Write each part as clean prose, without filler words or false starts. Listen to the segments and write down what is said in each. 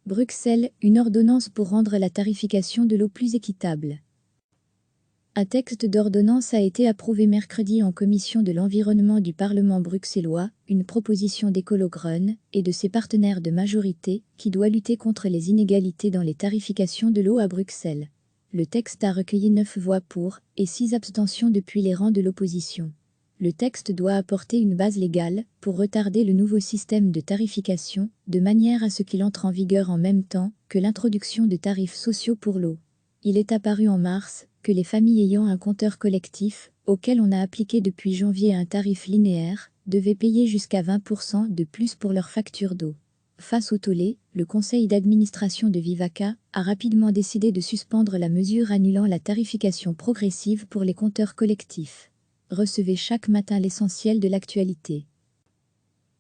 Bruxelles, une ordonnance pour rendre la tarification de l'eau plus équitable. Un texte d'ordonnance a été approuvé mercredi en commission de l'environnement du Parlement bruxellois, une proposition d'Ecolo Green et de ses partenaires de majorité qui doit lutter contre les inégalités dans les tarifications de l'eau à Bruxelles. Le texte a recueilli 9 voix pour et 6 abstentions depuis les rangs de l'opposition. Le texte doit apporter une base légale pour retarder le nouveau système de tarification, de manière à ce qu'il entre en vigueur en même temps que l'introduction de tarifs sociaux pour l'eau. Il est apparu en mars que les familles ayant un compteur collectif, auquel on a appliqué depuis janvier un tarif linéaire, devaient payer jusqu'à 20% de plus pour leur facture d'eau. Face au tollé, le conseil d'administration de Vivaca a rapidement décidé de suspendre la mesure annulant la tarification progressive pour les compteurs collectifs. Recevez chaque matin l'essentiel de l'actualité.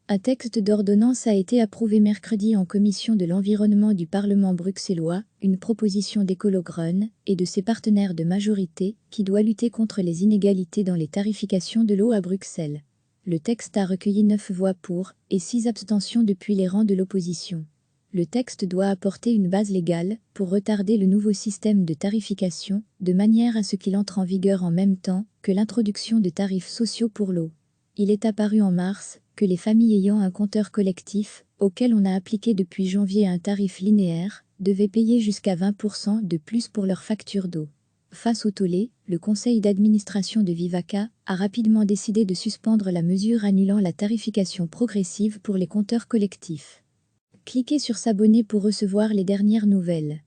Un texte d'ordonnance a été approuvé mercredi en commission de l'environnement du Parlement bruxellois, une proposition d'Ecolo Green et de ses partenaires de majorité qui doit lutter contre les inégalités dans les tarifications de l'eau à Bruxelles. Le texte a recueilli 9 voix pour et 6 abstentions depuis les rangs de l'opposition. Le texte doit apporter une base légale pour retarder le nouveau système de tarification, de manière à ce qu'il entre en vigueur en même temps que l'introduction de tarifs sociaux pour l'eau. Il est apparu en mars que les familles ayant un compteur collectif, auquel on a appliqué depuis janvier un tarif linéaire, devaient payer jusqu'à 20% de plus pour leur facture d'eau. Face au tollé, le conseil d'administration de Vivaca a rapidement décidé de suspendre la mesure annulant la tarification progressive pour les compteurs collectifs. Cliquez sur s'abonner pour recevoir les dernières nouvelles.